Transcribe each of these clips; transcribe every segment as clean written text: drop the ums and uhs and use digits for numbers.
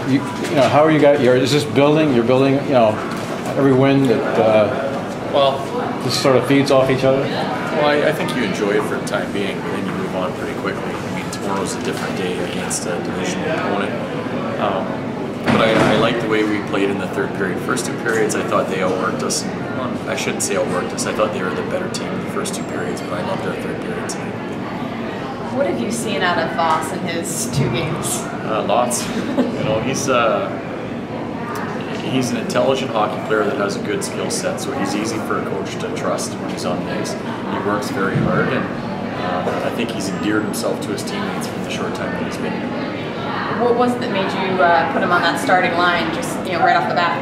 you know, how are you guys? Is this building? You're building, you know, every win that well, just sort of feeds off each other. Well, I think you enjoy it for the time being, but then you move on pretty quickly. I mean, tomorrow's a different day against a divisional opponent. But I like the way we played in the third period. First two periods, I thought they outworked us. I shouldn't say outworked us. I thought they were the better team in the first two periods, but I loved our third period tonight. What have you seen out of Voss in his 2 games? Lots. You know, he's an intelligent hockey player that has a good skill set, so he's easy for a coach to trust when he's on the ice. He works very hard, and I think he's endeared himself to his teammates from the short time that he's been here. What was it that made you put him on that starting line, just right off the bat?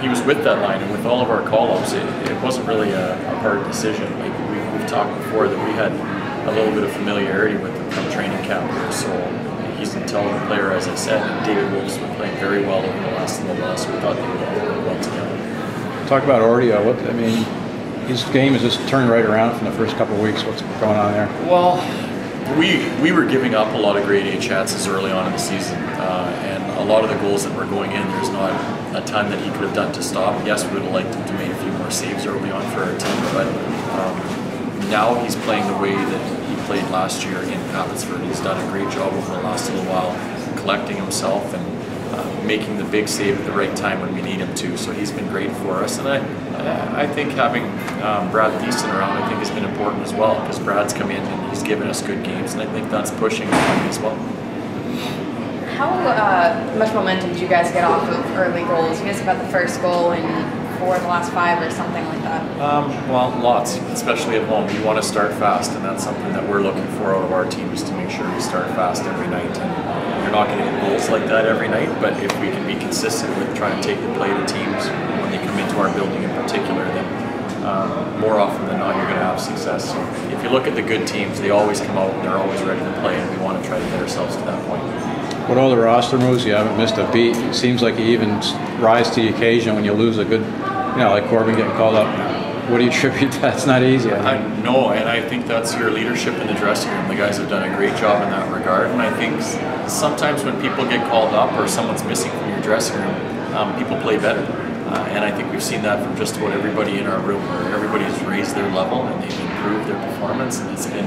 He was with that line, and with all of our call-ups, it wasn't really a hard decision. Like we've talked before that we had a little bit of familiarity with him from training camp here, so he's an intelligent player, as I said, and David Wolf's been playing very well over the last little while, so we thought they would all work well together. Talk about Ordio. I mean, his game has just turned right around from the first couple of weeks. What's going on there? Well, we were giving up a lot of grade A chances early on in the season, and a lot of the goals that were going in, there's not a ton that he could have done to stop. Yes, we would have liked him to make a few more saves early on for our team, but now he's playing the way that he played last year in Abbotsford. He's done a great job over the last little while, collecting himself and making the big save at the right time when we need him to. So he's been great for us, and I think having Brad Thiessen around, I think, has been important as well, because Brad's come in and he's given us good games, and I think that's pushing him as well. How much momentum did you guys get off of early goals? You guys have got the first goal in 4 of the last 5 or something like that. Well, lots, especially at home. You want to start fast, and that's something that we're looking for out of our teams, to make sure we start fast every night. And you're not going to get goals like that every night, but if we can be consistent with trying to take the play to teams when they come into our building in particular, then more often than not, you're going to have success. So if you look at the good teams, they always come out and they're always ready to play, and we want to try to get ourselves to that point. With all the roster moves, you haven't missed a beat. It seems like you even rise to the occasion when you lose a good, like Corbin getting called up. What do you attribute that? It's not easy. No, and I think that's your leadership in the dressing room. The guys have done a great job in that regard, and I think sometimes when people get called up or someone's missing from your dressing room, people play better. And I think we've seen that from just about everybody in our room, where everybody's raised their level and they've improved their performance, and it's been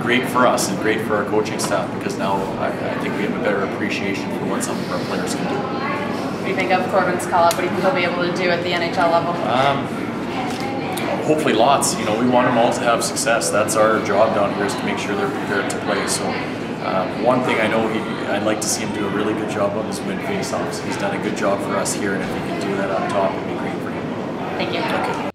great for us and great for our coaching staff, because now I think we have a better appreciation for what some of our players can do. What do you think of Corbin's call-up? What do you think he'll be able to do at the NHL level? Hopefully lots. We want them all to have success. That's our job down here, is to make sure they're prepared to play. So one thing I know I'd like to see him do a really good job of is win face-offs. He's done a good job for us here, and if he can do that on top, it'd be great for him. Thank you. Okay.